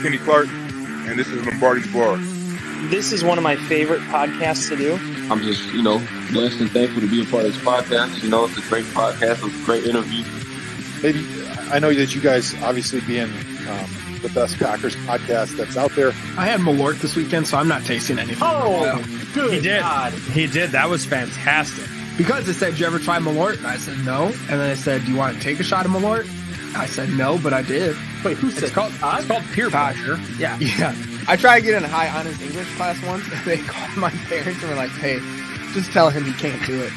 Kenny Clark, and this is Lombardi's Bar. This is one of my favorite podcasts to do. I'm just, blessed and thankful to be a part of this podcast. It's a great podcast. It's a great interview. Maybe I know that you guys, obviously being the best Packers podcast that's out there. I had Malort this weekend, so I'm not tasting anything. Oh, good. He did. God. He did. That was fantastic. Because it said, "Did you ever try Malort?" And I said, "No." And then it said, "Do you want to take a shot of Malort?" I said, "No," but I did. Wait, who said It's called peer pressure. Yeah. I tried getting a high honors English class once, and they called my parents and were like, "Hey, just tell him he can't do it."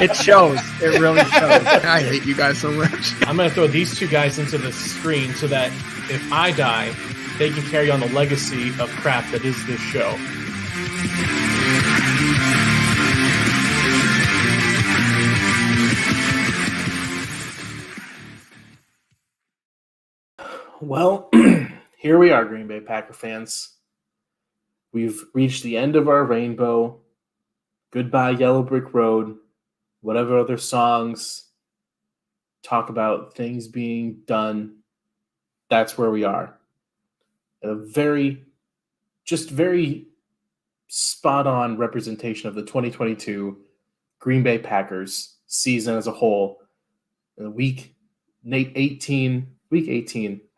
It shows. It really shows. I hate you guys so much. I'm going to throw these two guys into the screen so that if I die, they can carry on the legacy of crap that is this show. Well, here we are, Green Bay Packer fans. We've reached the end of our rainbow. Goodbye, Yellow Brick Road. Whatever other songs talk about things being done, that's where we are. A very spot-on representation of the 2022 Green Bay Packers season as a whole. Week 18,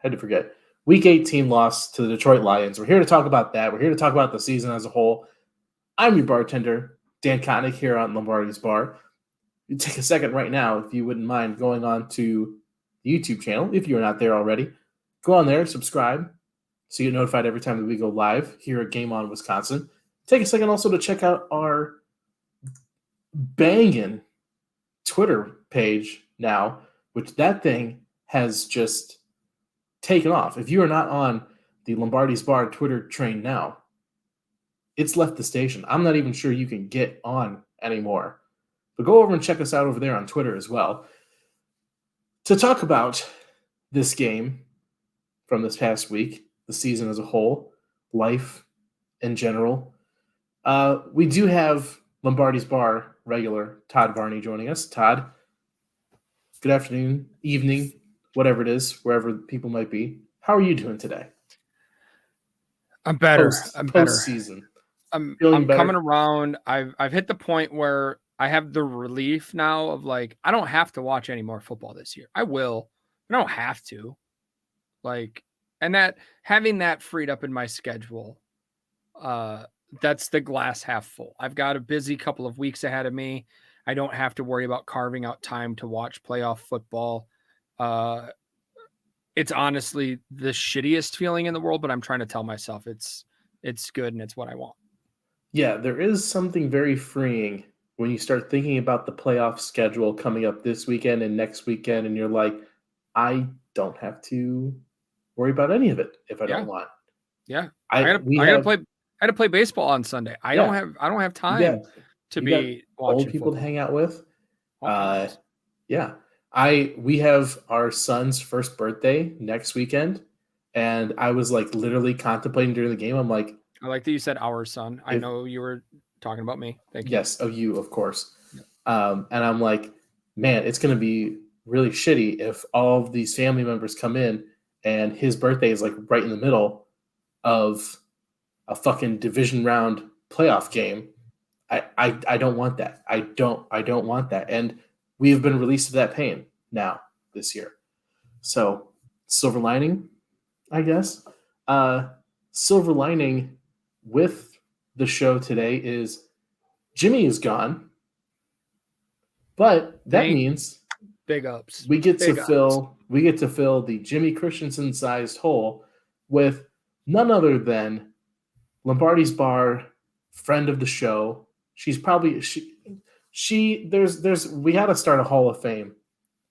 had to forget. Week 18 loss to the Detroit Lions. We're here to talk about that. We're here to talk about the season as a whole. I'm your bartender, Dan Koenig, here on Lombardi's Bar. You take a second right now, if you wouldn't mind going on to the YouTube channel, if you're not there already. Go on there, subscribe, so you get notified every time that we go live here at Game On Wisconsin. Take a second also to check out our banging Twitter page now, which that thing has just taken off. If you are not on the Lombardi's Bar Twitter train now, it's left the station. I'm not even sure you can get on anymore. But go over and check us out over there on Twitter as well. To talk about this game from this past week, the season as a whole, life in general, we do have Lombardi's Bar regular Todd Varney joining us. Todd, good afternoon, evening, whatever it is, wherever people might be. How are you doing today? I'm better. Post-season. I'm coming around. I've hit the point where I have the relief now of I don't have to watch any more football this year. I will, but I don't have to. And that having that freed up in my schedule, that's the glass half full. I've got a busy couple of weeks ahead of me. I don't have to worry about carving out time to watch playoff football. It's honestly the shittiest feeling in the world, but I'm trying to tell myself it's good and it's what I want. Yeah, there is something very freeing when you start thinking about the playoff schedule coming up this weekend and next weekend, and you're like, I don't have to worry about any of it if I don't want. Yeah, I gotta play baseball on Sunday. I don't have time to be watching old people football. to hang out with. We have our son's first birthday next weekend, and I was literally contemplating during the game. I'm like, I like that you said our son. I know you were talking about me. Thank you. Yes, of you, of course. Yeah. And I'm like, man, it's going to be really shitty if all of these family members come in and his birthday is right in the middle of a fucking division round playoff game. I don't want that. I don't want that. And we have been released of that pain now this year. So silver lining, I guess. Silver lining with the show today is Jimmy is gone, but that means big ups. We get to fill the Jimmy Christensen sized hole with none other than Lombardi's Bar, friend of the show. She's probably we had to start a Hall of Fame,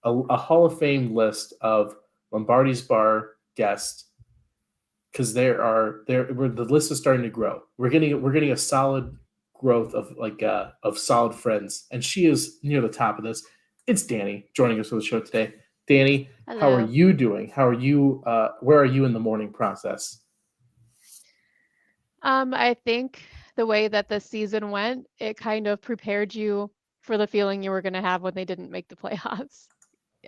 a Hall of Fame list of Lombardi's Bar guests. Because the list is starting to grow. We're getting a solid growth of solid friends, and she is near the top of this. It's Dani joining us for the show today. Dani, hello. How are you doing? How are you? Where are you in the morning process? I think the way that the season went, it kind of prepared you for the feeling you were going to have when they didn't make the playoffs.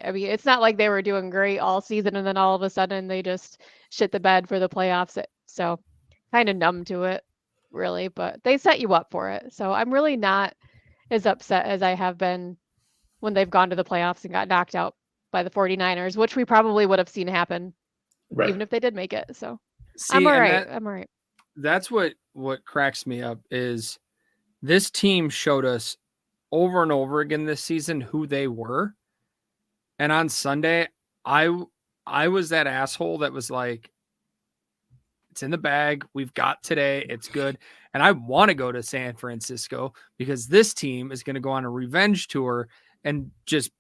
I mean, it's not like they were doing great all season and then all of a sudden they just shit the bed for the playoffs. So kind of numb to it, really, but they set you up for it. So I'm really not as upset as I have been when they've gone to the playoffs and got knocked out by the 49ers, which we probably would have seen happen even if they did make it. So I'm all right. I'm all right. That's what cracks me up is this team showed us over and over again this season who they were. And on Sunday, I was that asshole that was like, it's in the bag. We've got today. It's good. And I want to go to San Francisco because this team is going to go on a revenge tour and just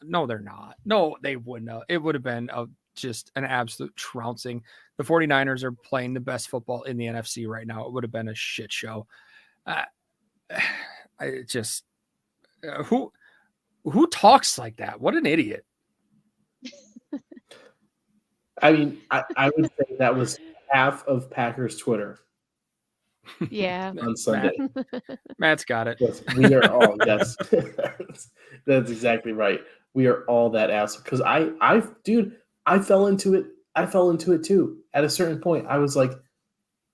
No, they're not. No, they wouldn't have. It would have been just an absolute trouncing. The 49ers are playing the best football in the NFC right now. It would have been a shit show. Who talks like that? What an idiot. I mean, I would say that was half of Packers Twitter. Yeah. On Sunday. Matt's got it. Yes, we are all, yes. That's exactly right. We are all that ass. Because I fell into it. I fell into it too. At a certain point, I was like,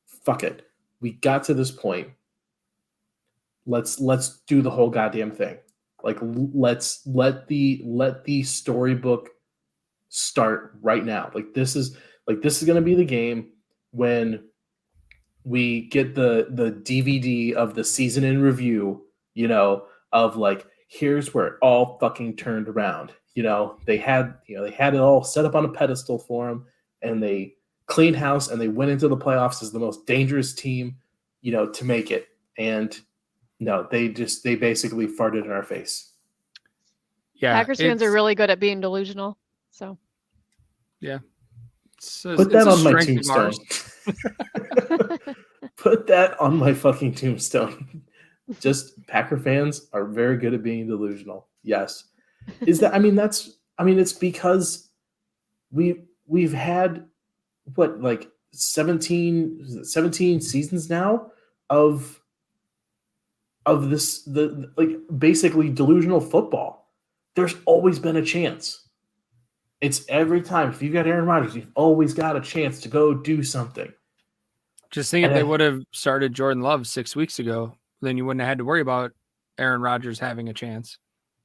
fuck it. We got to this point. Let's do the whole goddamn thing. Like, let's let the storybook start right now. Like this is going to be the game when we get the DVD of the season in review, of like, here's where it all fucking turned around. They had it all set up on a pedestal for them, and they cleaned house and they went into the playoffs as the most dangerous team, to make it. And no, they basically farted in our face. Yeah. Packers fans are really good at being delusional. So yeah. Put that on my tombstone. Put that on my fucking tombstone. Just Packer fans are very good at being delusional. Yes. It's because we've had like 17 seasons now of this, basically delusional football. There's always been a chance. It's every time. If you've got Aaron Rodgers, you've always got a chance to go do something. Just think if they would have started Jordan Love 6 weeks ago, then you wouldn't have had to worry about Aaron Rodgers having a chance.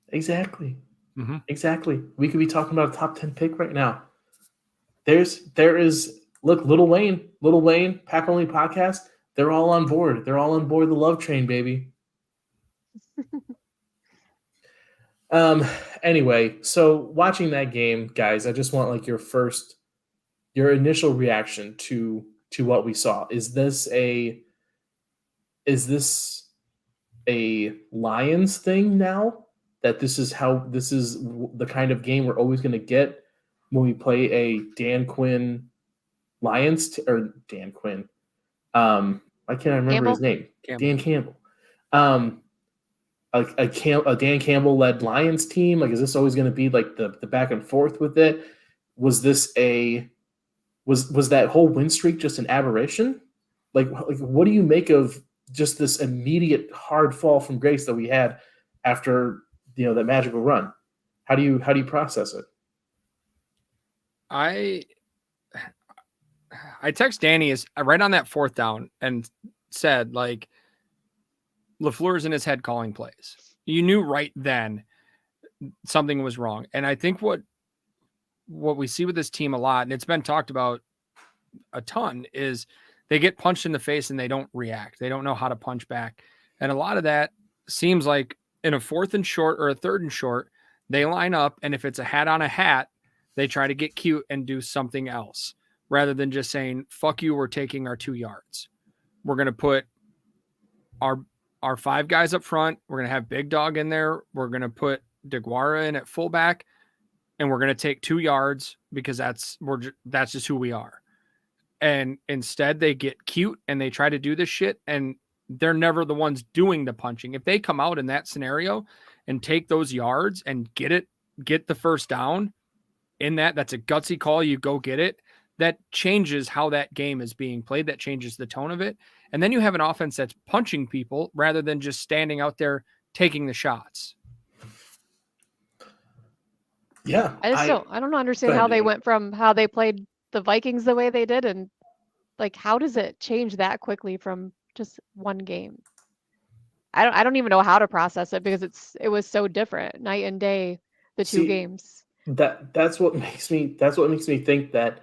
Exactly. Mm-hmm. Exactly. We could be talking about a top 10 pick right now. There is Lil Wayne, Pack Only Podcast. They're all on board. They're all on board the love train, baby. Anyway, so watching that game, guys, I just want like your initial reaction to what we saw. Is this a Lions thing now? That this is the kind of game we're always going to get when we play a Dan Quinn Lions or Dan Quinn. I can't remember his name. Dan Campbell. A Dan Campbell led Lions team. Like, is this always going to be like the back and forth with it? Was this was that whole win streak just an aberration? Like what do you make of just this immediate hard fall from grace that we had after that magical run? How do you process it? I text Dani is right on that fourth down and said, like, LaFleur's in his head calling plays. You knew right then something was wrong. And I think what we see with this team a lot, and it's been talked about a ton, is they get punched in the face and they don't react. They don't know how to punch back. And a lot of that seems like in a 4th and short or a 3rd and short, they line up, and if it's a hat on a hat, they try to get cute and do something else rather than just saying, fuck you, we're taking our 2 yards. We're going to put our 5 guys up front. We're going to have Big Dog in there. We're going to put DeGuara in at fullback, and we're going to take 2 yards because that's just who we are. And instead they get cute and they try to do this shit, and they're never the ones doing the punching. If they come out in that scenario and take those yards and get the first down in that's a gutsy call. You go get it. That changes how that game is being played. That changes the tone of it. And then you have an offense that's punching people rather than just standing out there taking the shots. Yeah. I don't understand how they went from how they played the Vikings the way they did, and like how does it change that quickly from just one game? I don't even know how to process it because it was so different night and day, the two See, games. that's what makes me think that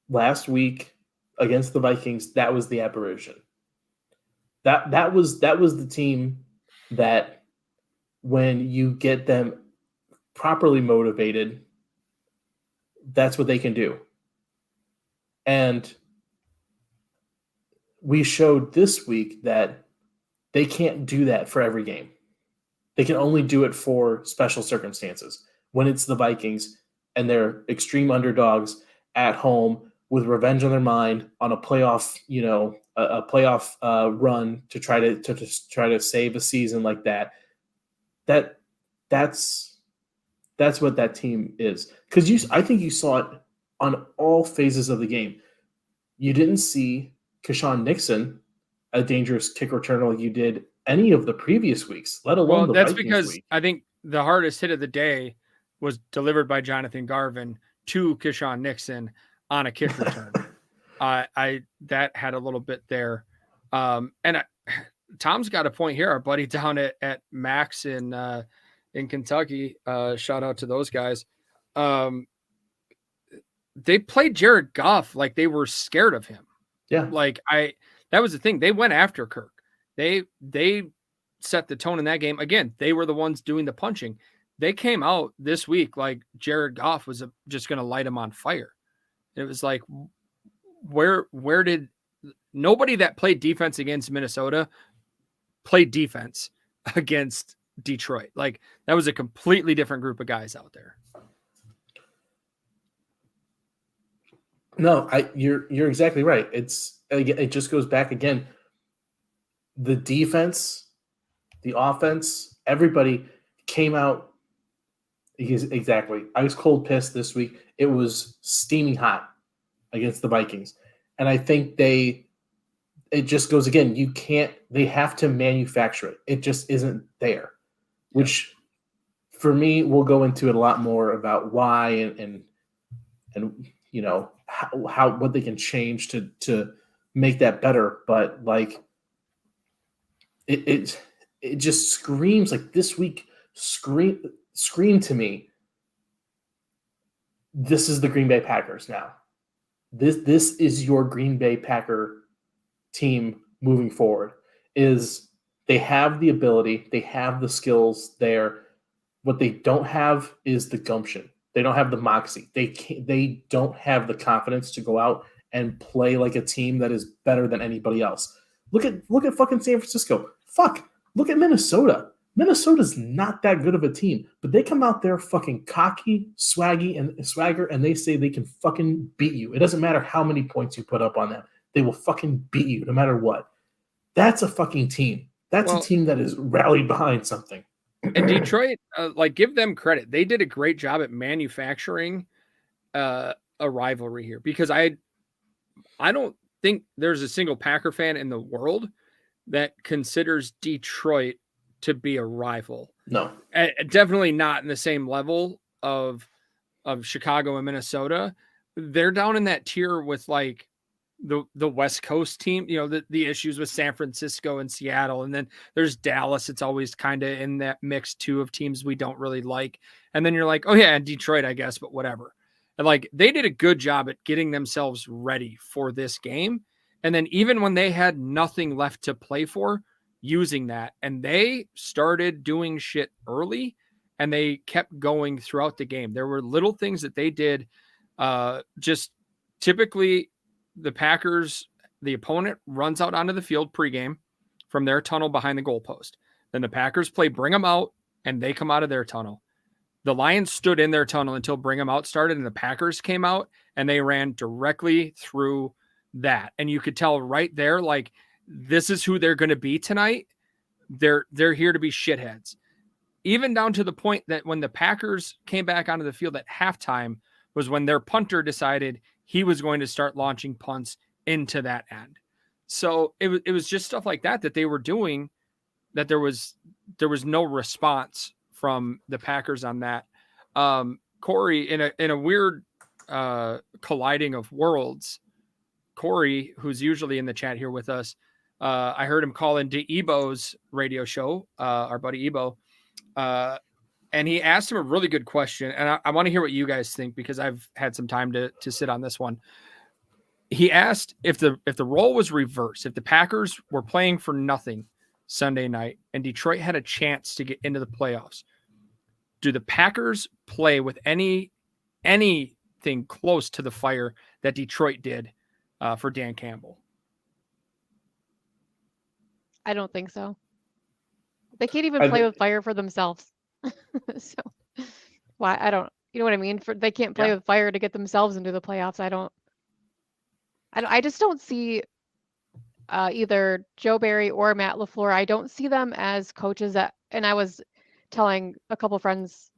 last week against the Vikings, that was the aberration. That was the team that when you get them properly motivated, that's what they can do. And we showed this week that they can't do that for every game. They can only do it for special circumstances. When it's the Vikings and they're extreme underdogs at home with revenge on their mind on a playoff, a playoff run to try to save a season like that. That's what that team is. Because I think you saw it on all phases of the game. You didn't see Keshawn Nixon, a dangerous kick returner like you did any of the previous weeks, let alone the that's Vikings because week. I think the hardest hit of the day was delivered by Jonathan Garvin to Keshawn Nixon on a kick return. That had a little bit there. Tom's got a point here. Our buddy down at Max in Kentucky. Shout out to those guys. They played Jared Goff like they were scared of him. Yeah. That was the thing. They went after Kirk. They set the tone in that game. Again, they were the ones doing the punching. They came out this week like Jared Goff was just going to light him on fire. It was like, where did nobody that played defense against Minnesota played defense against Detroit? Like that was a completely different group of guys out there. No, you're exactly right. It just goes back again. The defense, the offense, everybody came out exactly ice cold pissed this week. It was steaming hot against the Vikings. And I think it just goes again, they have to manufacture it. It just isn't there, which for me, we'll go into it a lot more about why and how what they can change to make that better. But like it just screams like this week scream to me. This is the Green Bay Packers now. This is your Green Bay Packer team moving forward. Is they have the ability, they have the skills there. What they don't have is the gumption. They don't have the moxie. They don't have the confidence to go out and play like a team that is better than anybody else. Look at fucking San Francisco. Look at Minnesota. Minnesota's not that good of a team, but they come out there fucking cocky, swagger, and they say they can fucking beat you. It doesn't matter how many points you put up on them. They will fucking beat you no matter what. That's a fucking team. That's a team that is rallied behind something. And Detroit, give them credit. They did a great job at manufacturing a rivalry here because I don't think there's a single Packer fan in the world that considers Detroit to be a rival. No, definitely not in the same level of Chicago and Minnesota. They're down in that tier with like the West Coast team, the issues with San Francisco and Seattle. And then there's Dallas. It's always kind of in that mix too of teams we don't really like. And then you're like, oh yeah, and Detroit, I guess, but whatever. And like, they did a good job at getting themselves ready for this game. And then even when they had nothing left to play for, using that, and they started doing shit early and they kept going throughout the game. There were little things that they did. Just typically the Packers, the opponent runs out onto the field pregame from their tunnel behind the goalpost. Then the Packers play bring them out and they come out of their tunnel. The Lions stood in their tunnel until bring them out started, and the Packers came out and they ran directly through that. And you could tell right there, like, this is who they're going to be tonight. They're here to be shitheads. Even down to the point that when the Packers came back onto the field at halftime was when their punter decided he was going to start launching punts into that end. So it was just stuff like that they were doing, that there was no response from the Packers on that. Corey, in a weird colliding of worlds, Corey, who's usually in the chat here with us, I heard him call into Ebo's radio show, our buddy Ebo, and he asked him a really good question, and I want to hear what you guys think because I've had some time to sit on this one. He asked if the role was reversed, if the Packers were playing for nothing Sunday night and Detroit had a chance to get into the playoffs, do the Packers play with anything close to the fire that Detroit did for Dan Campbell? I don't think so. They can't even play with fire for themselves. So why? I don't. You know what I mean? They can't play with fire to get themselves into the playoffs. I just don't see either Joe Barry or Matt LaFleur. I don't see them as coaches that. And I was telling a couple friends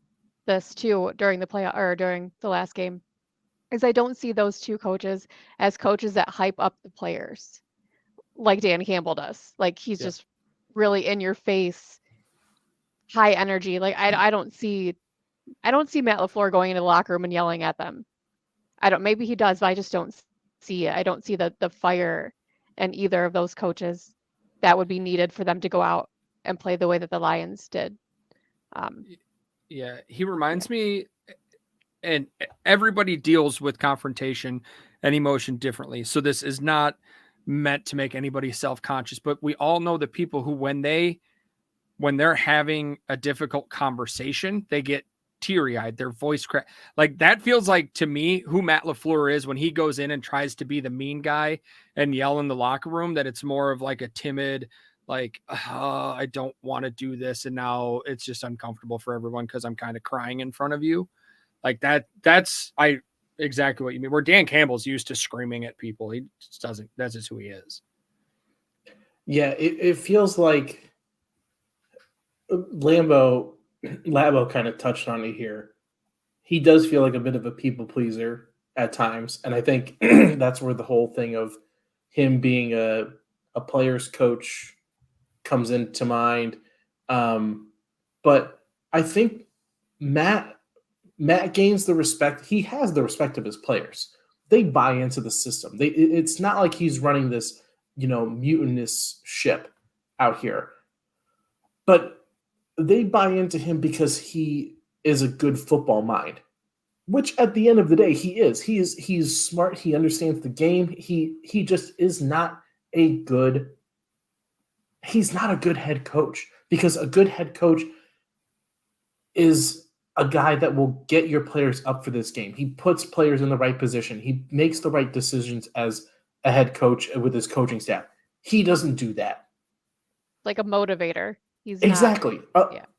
this too during the last game, is I don't see those two coaches as coaches that hype up the players like Dan Campbell does. Like he's just really in your face, high energy. Like I don't see Matt LaFleur going into the locker room and yelling at them. Maybe he does, but I just don't see it. I don't see the fire in either of those coaches that would be needed for them to go out and play the way that the Lions did. He reminds me, and everybody deals with confrontation and emotion differently. So this is not meant to make anybody self-conscious, but we all know the people who, when they're having a difficult conversation, they get teary-eyed, their voice crack. Like that feels like to me who Matt LaFleur is when he goes in and tries to be the mean guy and yell in the locker room, that it's more of like a timid, like, I don't want to do this. And now it's just uncomfortable for everyone because I'm kind of crying in front of you. Like that's exactly what you mean. Where Dan Campbell's used to screaming at people. He just doesn't, that's just who he is. Yeah, it feels like Labo kind of touched on it here. He does feel like a bit of a people pleaser at times. And I think that's where the whole thing of him being a player's coach comes into mind. But I think Matt gains the respect. He has the respect of his players. They buy into the system. It's not like he's running this, mutinous ship out here. But they buy into him because he is a good football mind, which at the end of the day, he is. He's smart. He understands the game. He just is not he's not a good head coach, because a good head coach is a guy that will get your players up for this game. He puts players in the right position. He makes the right decisions as a head coach with his coaching staff. He doesn't do that. Like a motivator. He's exactly.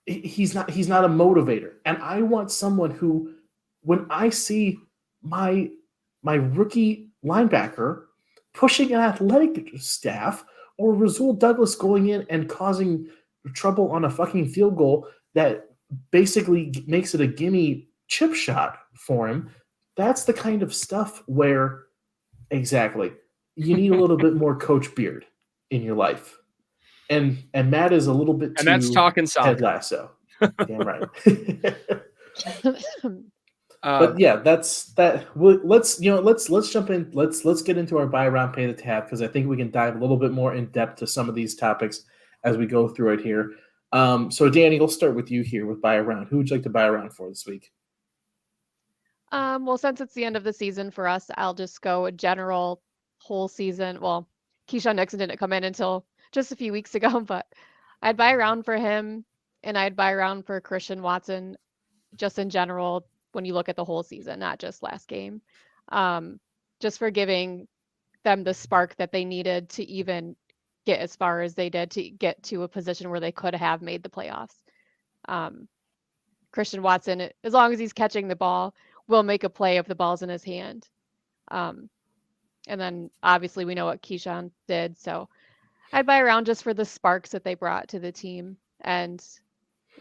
He's not a motivator. And I want someone who, when I see my rookie linebacker pushing an athletic staff, or Rasul Douglas going in and causing trouble on a fucking field goal that basically makes it a gimme chip shot for him, that's the kind of stuff where exactly you need a little bit more Coach Beard in your life. And Matt is a little bit too, and that's talking soccer. Ted Lasso. Damn right. But yeah, that's that. Let's jump in. Let's get into our buy around, pay the tab, because I think we can dive a little bit more in depth to some of these topics as we go through it here. So Dani, we'll start with you here with buy around. Who would you like to buy around for this week? Well, since it's the end of the season for us, I'll just go a general whole season. Well, Keyshawn Nixon didn't come in until just a few weeks ago, but I'd buy around for him, and I'd buy around for Christian Watson just in general when you look at the whole season, not just last game, just for giving them the spark that they needed to even get as far as they did to get to a position where they could have made the playoffs. Christian Watson, as long as he's catching the ball, will make a play if the ball's in his hand. And then obviously we know what Keyshawn did. So I'd buy around just for the sparks that they brought to the team and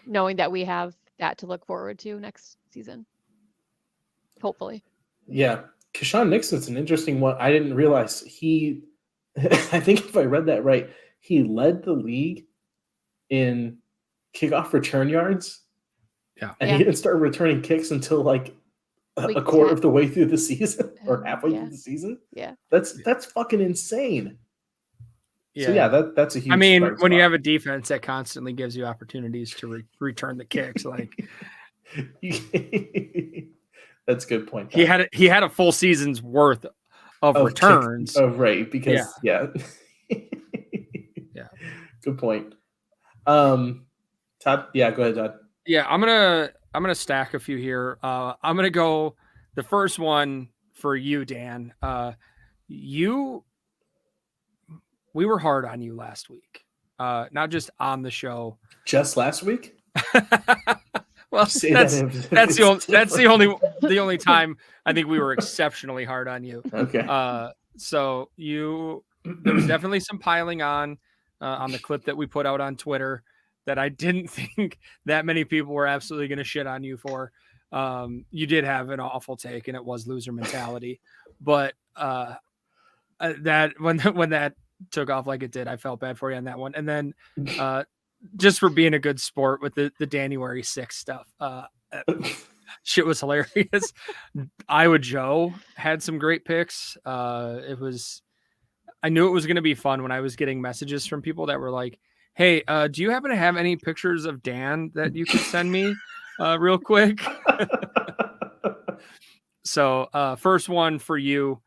knowing that we have that to look forward to next season. Hopefully. Yeah. Keyshawn Nixon's an interesting one. I didn't realize I think if I read that right, he led the league in kickoff return yards Yeah. And he didn't start returning kicks until like a Week quarter 10. of the way through the season or halfway Yeah. through the season. Yeah. That's fucking insane. Yeah. So yeah, that's a huge. I mean, bright when you spot. have a defense that constantly gives you opportunities to return the kicks, like that's a good point. he had a full season's worth of returns. Right, because yeah. Good point. Todd, yeah, go ahead, Todd. Yeah, I'm gonna stack a few here. I'm gonna go the first one for you, Dan. We were hard on you last week. Not just on the show. Just last week? Well, that's the only time I think we were exceptionally hard on you. Okay. So there was definitely some piling on the clip that we put out on Twitter that I didn't think that many people were absolutely going to shit on you for. You did have an awful take, and it was loser mentality. But that when that took off like it did, I felt bad for you on that one. And then just for being a good sport with the January 6th stuff. Shit was hilarious. Iowa Joe had some great picks. I knew it was going to be fun when I was getting messages from people that were like, hey, do you happen to have any pictures of Dan that you could send me real quick? So first one for you.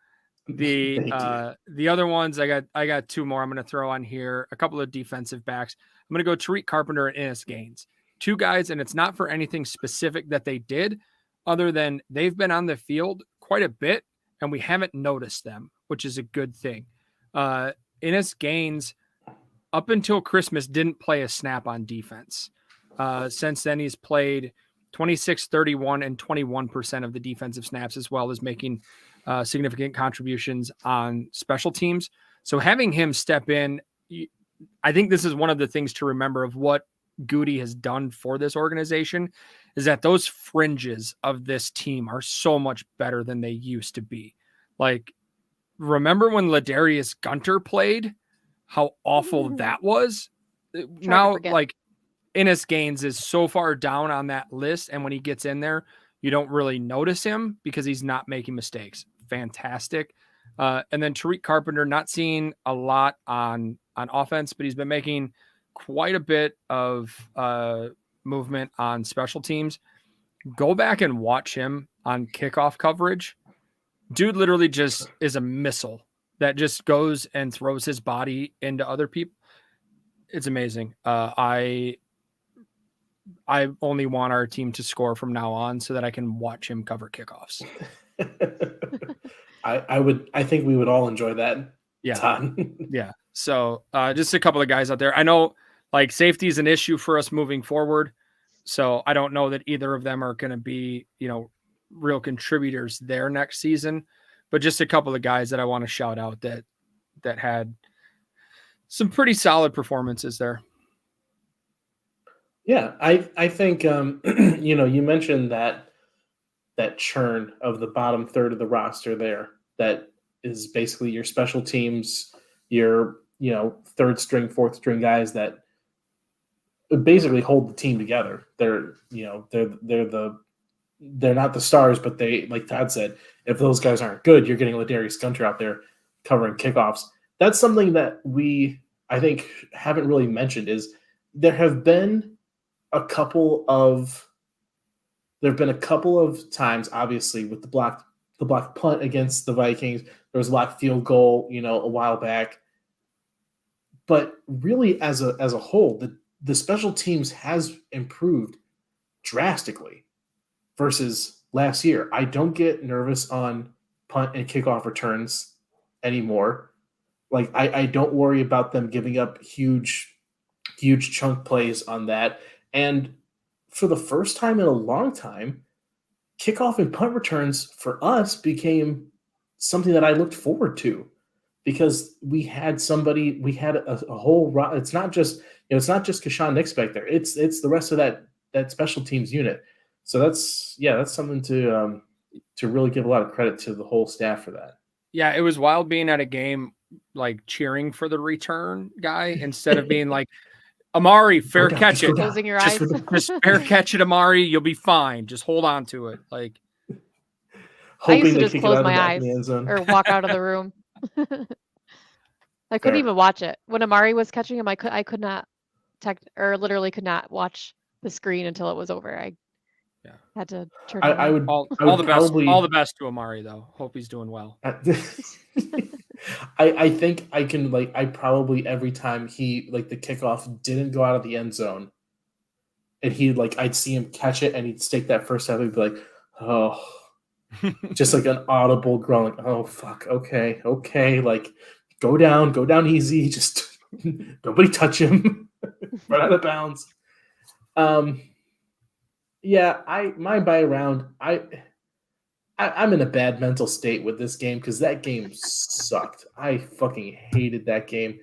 The other ones, I got two more I'm going to throw on here. A couple of defensive backs. I'm going to go Tariq Carpenter and Ennis Gaines. Two guys, and it's not for anything specific that they did, other than they've been on the field quite a bit, and we haven't noticed them, which is a good thing. Ennis Gaines, up until Christmas, didn't play a snap on defense. Since then, he's played 26, 31, and 21% of the defensive snaps, as well as making significant contributions on special teams. So having him step in, I think this is one of the things to remember of what Goody has done for this organization, is that those fringes of this team are so much better than they used to be. Like, remember when Ladarius Gunter played, how awful that was? Now, like, Ennis Gaines is so far down on that list, and when he gets in there, you don't really notice him because he's not making mistakes. Fantastic. And then Tariq Carpenter, not seeing a lot on offense, but he's been making quite a bit of movement on special teams. Go back and watch him on kickoff coverage. Dude literally just is a missile that just goes and throws his body into other people. It's amazing. I only want our team to score from now on so that I can watch him cover kickoffs. I think we would all enjoy that. Yeah. Todd. Yeah. So just a couple of guys out there. I know like safety is an issue for us moving forward. So I don't know that either of them are going to be, real contributors there next season, but just a couple of guys that I want to shout out that had some pretty solid performances there. Yeah, I think you mentioned that churn of the bottom third of the roster there. That is basically your special teams, your third string, fourth string guys that basically hold the team together. They're not the stars, but they, like Todd said, if those guys aren't good, you're getting Ladarius Gunter out there covering kickoffs. That's something that we, I think, haven't really mentioned is there have been a couple of times, obviously, with the blocked punt against the Vikings. There was a blocked field goal, a while back. But really, as a whole, the special teams has improved drastically versus last year. I don't get nervous on punt and kickoff returns anymore. Like, I don't worry about them giving up huge chunk plays on that. And for the first time in a long time, kickoff and punt returns for us became something that I looked forward to, because we had a whole. It's not just Kashawn Nix back there. It's the rest of that special teams unit. So that's something to really give a lot of credit to the whole staff for that. Yeah, it was wild being at a game like cheering for the return guy instead of being like, Amari, fair down, catch just go it. down. Closing your Just eyes. go down. Just fair catch it, Amari. You'll be fine. Just hold on to it. Like, I used Hoping to they just kick it close out of the my back eyes of the end zone. or walk out of the room. I couldn't Fair. even watch it. When Amari was catching him, I could not literally could not watch the screen until it was over. I Yeah. had to turn I it off. would all I would the best. probably All the best to Amari, though. Hope he's doing well. I think I can like I probably every time he like the kickoff didn't go out of the end zone and he like I'd see him catch it and he'd stake that first step and be like, oh, just like an audible groan, like, oh fuck, okay, like go down easy, just nobody touch him, run out of bounds. Yeah, my buy around, I'm in a bad mental state with this game because that game sucked. I fucking hated that game.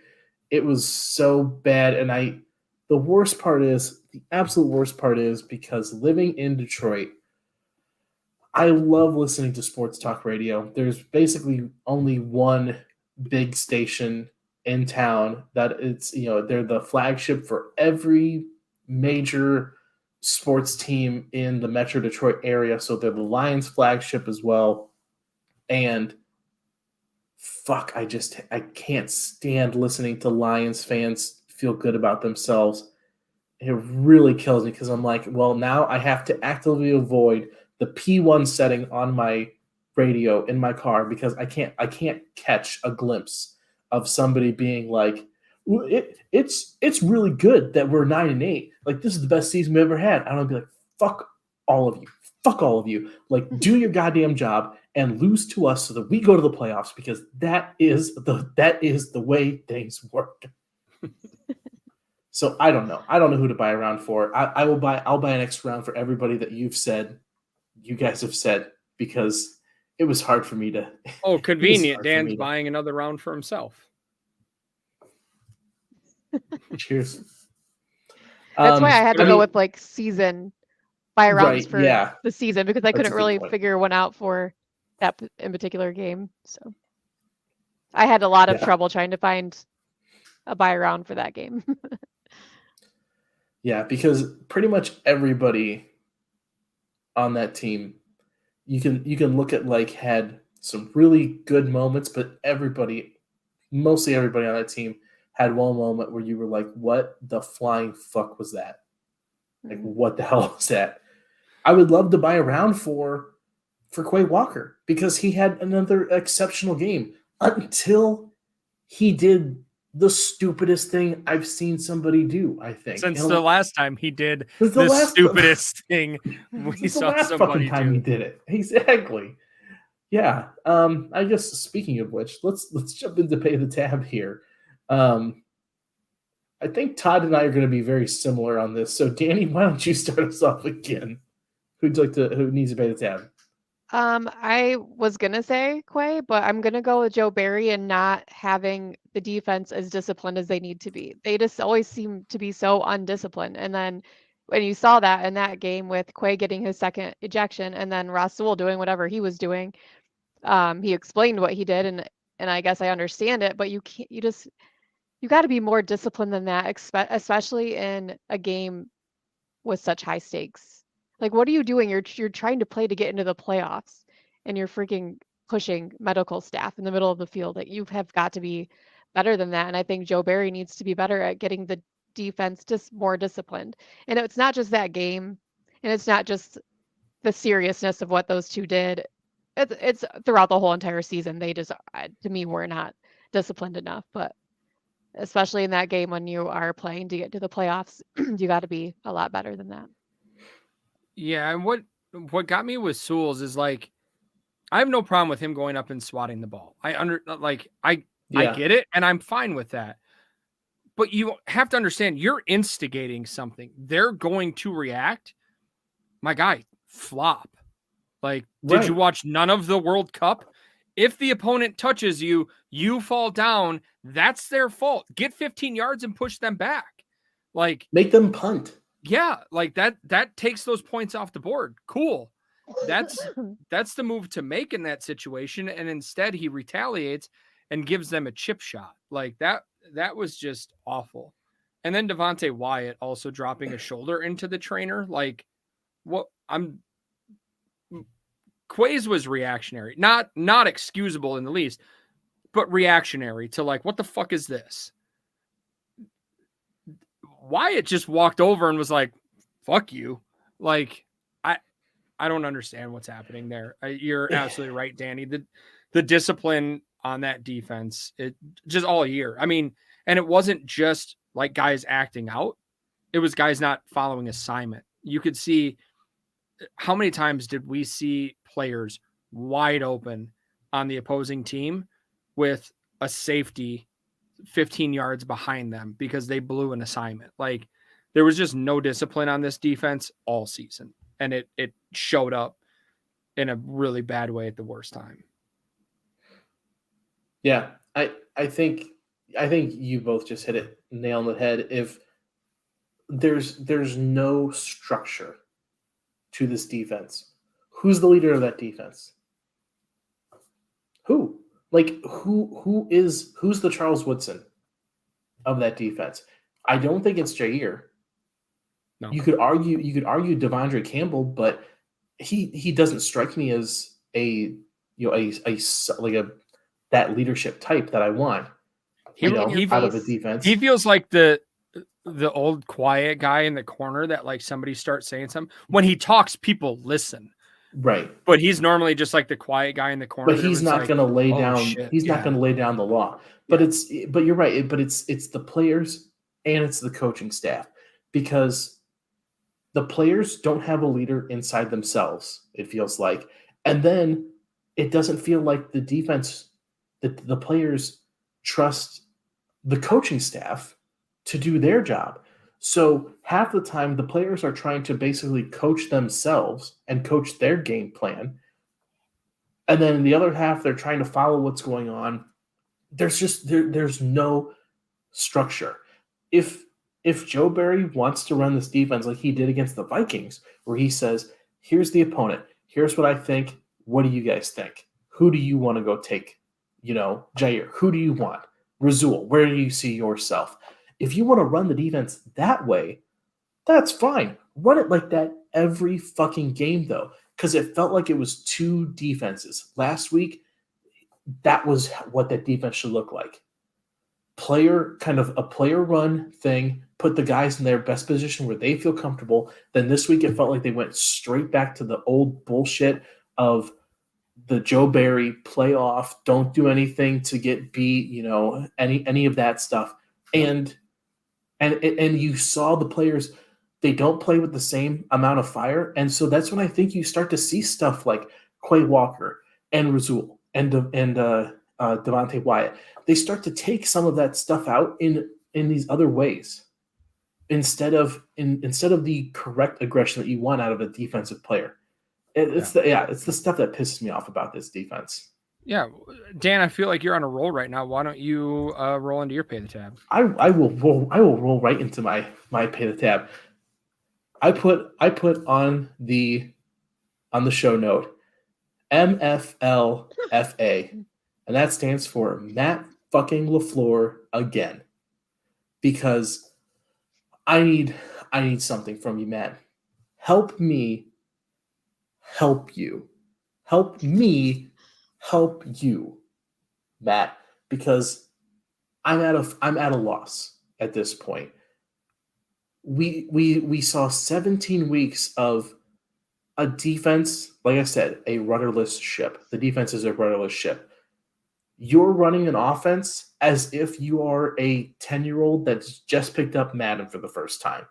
It was so bad, and the absolute worst part is because living in Detroit, I love listening to sports talk radio. There's basically only one big station in town that they're the flagship for every major sports team in the Metro Detroit area. So they're the Lions flagship as well. And fuck, I can't stand listening to Lions fans feel good about themselves. It really kills me because I'm like, well, now I have to actively avoid the P1 setting on my radio in my car because I can't catch a glimpse of somebody being like, it's really good that we're 9-8. Like, this is the best season we've ever had. I don't be like, fuck all of you. Like, do your goddamn job and lose to us so that we go to the playoffs because that is the way things work. So I don't know. I don't know who to buy a round for. I'll buy an extra round for everybody that you guys have said, because it was hard for me to. Oh, convenient. Dan's buying another round for himself. Cheers. That's why I had to go with like season buy rounds for yeah. the season because I That's a couldn't good really point. figure one out for that in particular game. So I had a lot of trouble trying to find a buy round for that game. Yeah, because pretty much everybody on that team, you can look at like had some really good moments, but mostly everybody on that team had one moment where you were like, what the flying fuck was that? Like, what the hell was that? I would love to buy a round for Quay Walker because he had another exceptional game until he did the stupidest thing I've seen somebody do, I think. Since the last time he did the stupidest thing we saw somebody do. He did it. Exactly. Yeah. I guess speaking of which, let's jump into pay the tab here. I think Todd and I are going to be very similar on this. So Dani, why don't you start us off again? Who needs to pay the tab? I was gonna say Quay, but I'm gonna go with Joe Barry and not having the defense as disciplined as they need to be. They just always seem to be so undisciplined. And then when you saw that in that game with Quay getting his second ejection and then Rasul doing whatever he was doing, he explained what he did, and I guess I understand it, but you got to be more disciplined than that, especially in a game with such high stakes. Like, what are you doing? You're trying to play to get into the playoffs, and you're freaking pushing medical staff in the middle of the field. Like, you have got to be better than that. And I think Joe Barry needs to be better at getting the defense just more disciplined. And it's not just that game, and it's not just the seriousness of what those two did. It's throughout the whole entire season. They just, to me, were not disciplined enough. But especially in that game when you are playing to get to the playoffs, you got to be a lot better than that. Yeah, and what got me with Souls is like, I have no problem with him going up and swatting the ball. I get it, and I'm fine with that. But you have to understand, you're instigating something. They're going to react. My guy, flop. Like, did you watch none of the World Cup? If the opponent touches you, you fall down. That's their fault. Get 15 yards and push them back. Like, make them punt. Yeah, like that takes those points off the board. Cool. That's the move to make in that situation. And instead he retaliates and gives them a chip shot. Like that was just awful. And then Devontae Wyatt also dropping a shoulder into the trainer. Like, what Quays was reactionary, not excusable in the least, but reactionary to like, what the fuck is this? Wyatt just walked over and was like, fuck you. Like, I don't understand what's happening there. You're absolutely right, Dani. The discipline on that defense, it just all year. I mean, and it wasn't just like guys acting out. It was guys not following assignment. You could see how many times did we see players wide open on the opposing team with a safety 15 yards behind them because they blew an assignment. Like, there was just no discipline on this defense all season. And it showed up in a really bad way at the worst time. Yeah, I think you both just hit it nail on the head. If there's no structure to this defense, who's the leader of that defense? Who? Like who's the Charles Woodson of that defense? I don't think it's Jair. No. You could argue Devondre Campbell, but he doesn't strike me as that leadership type that I want. Out of a defense. He feels like the old quiet guy in the corner that like somebody starts saying something. When he talks, people listen. Right. But he's normally just like the quiet guy in the corner. But he's not going to lay down. Shit. He's not going to lay down the law. But but you're right. But it's the players and it's the coaching staff, because the players don't have a leader inside themselves, it feels like. And then it doesn't feel like the defense, the players trust the coaching staff to do their job. So half the time the players are trying to basically coach themselves and coach their game plan. And then the other half, they're trying to follow what's going on. There's no structure. If Joe Barry wants to run this defense like he did against the Vikings, where he says, here's the opponent, here's what I think, what do you guys think? Who do you want to go take? Jair, who do you want? Razul, where do you see yourself? If you want to run the defense that way, that's fine. Run it like that every fucking game, though, because it felt like it was two defenses. Last week, that was what that defense should look like. A player run thing, put the guys in their best position where they feel comfortable. Then this week it felt like they went straight back to the old bullshit of the Joe Barry playoff, don't do anything to get beat, any of that stuff. And you saw the players, they don't play with the same amount of fire. And so that's when I think you start to see stuff like Quay Walker and Razul and Devontae Wyatt. They start to take some of that stuff out in these other ways instead of the correct aggression that you want out of a defensive player. It's the stuff that pisses me off about this defense. Yeah, Dan, I feel like you're on a roll right now. Why don't you roll into your pay the tab? I will roll right into my pay the tab. I put on the show note MFLFA, and that stands for Matt fucking LaFleur again, because I need something from you, Matt. Help me help you. Help me help you, Matt, because I'm at a loss at this point. We saw 17 weeks of a defense, like I said, a rudderless ship. The defense is a rudderless ship. You're running an offense as if you are a 10-year-old that's just picked up Madden for the first time.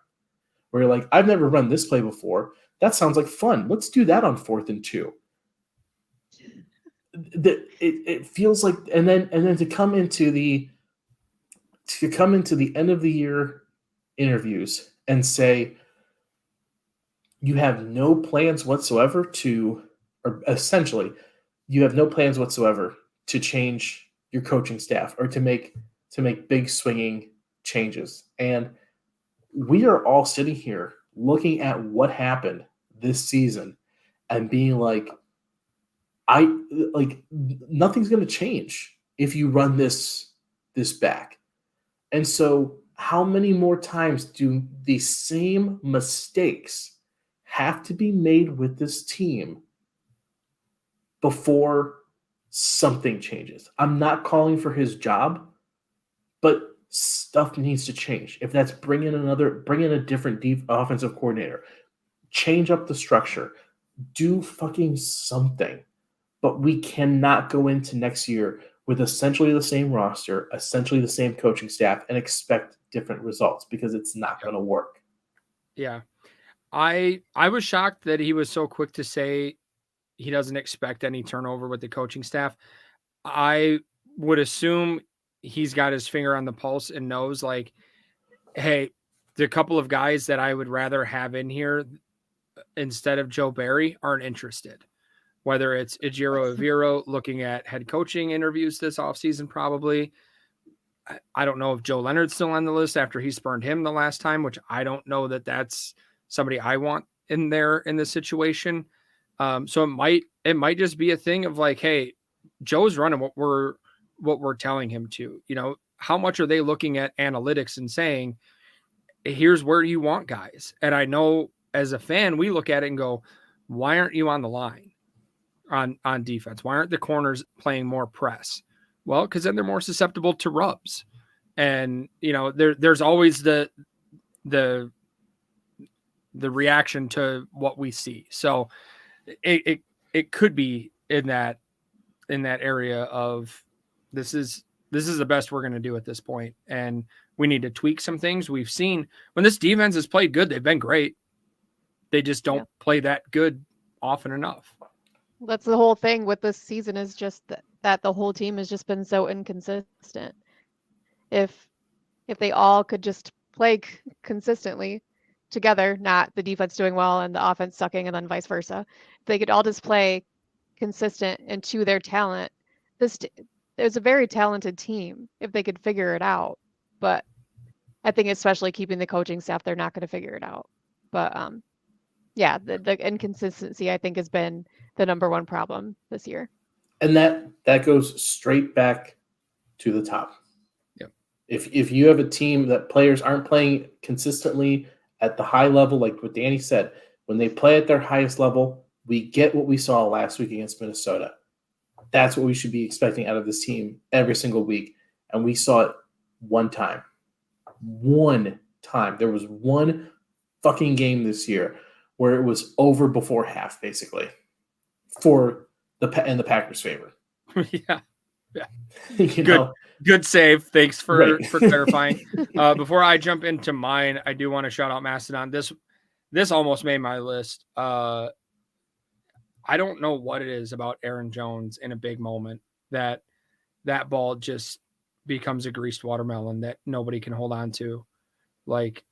Where you're like, I've never run this play before. That sounds like fun. Let's do that on 4th and 2. It feels like, and then to come into the end of the year interviews and say you have no plans whatsoever to change your coaching staff or to make big swinging changes. And we are all sitting here looking at what happened this season and being like, nothing's going to change if you run this back. And so how many more times do the same mistakes have to be made with this team before something changes? I'm not calling for his job, but stuff needs to change. If that's bring in a different offensive coordinator, change up the structure, do fucking something. But we cannot go into next year with essentially the same roster, essentially the same coaching staff, and expect different results, because it's not going to work. Yeah. I was shocked that he was so quick to say he doesn't expect any turnover with the coaching staff. I would assume he's got his finger on the pulse and knows, like, hey, the couple of guys that I would rather have in here instead of Joe Barry aren't interested. Whether it's Ejiro Evero looking at head coaching interviews this offseason, probably. I don't know if Joe Leonard's still on the list after he spurned him the last time, which I don't know that that's somebody I want in there in this situation. So it might just be a thing of like, hey, Joe's running what we're telling him to. You know, how much are they looking at analytics and saying, here's where you want guys? And I know as a fan, we look at it and go, why aren't you on the line on defense? Why aren't the corners playing more press? Well, because then they're more susceptible to rubs. And, you know, there's always the reaction to what we see. So it could be in that area of this is the best we're going to do at this point. And we need to tweak some things. We've seen when this defense has played good, they've been great. They just don't play that good often enough. That's the whole thing with this season, is just that the whole team has just been so inconsistent. If they all could just play consistently together, not the defense doing well and the offense sucking and then vice versa, if they could all just play consistent and to their talent, there's a very talented team if they could figure it out. But I think especially keeping the coaching staff, they're not going to figure it out. But yeah, the inconsistency, I think, has been the number one problem this year. And that goes straight back to the top. Yep. If you have a team that players aren't playing consistently at the high level, like what Dani said, when they play at their highest level, we get what we saw last week against Minnesota. That's what we should be expecting out of this team every single week. And we saw it one time. One time. There was one fucking game this year where it was over before half, basically, in the Packers' favor. Yeah. Good save. Thanks for clarifying. Before I jump into mine, I do want to shout out Mastodon. This almost made my list. I don't know what it is about Aaron Jones in a big moment that ball just becomes a greased watermelon that nobody can hold on to. Like,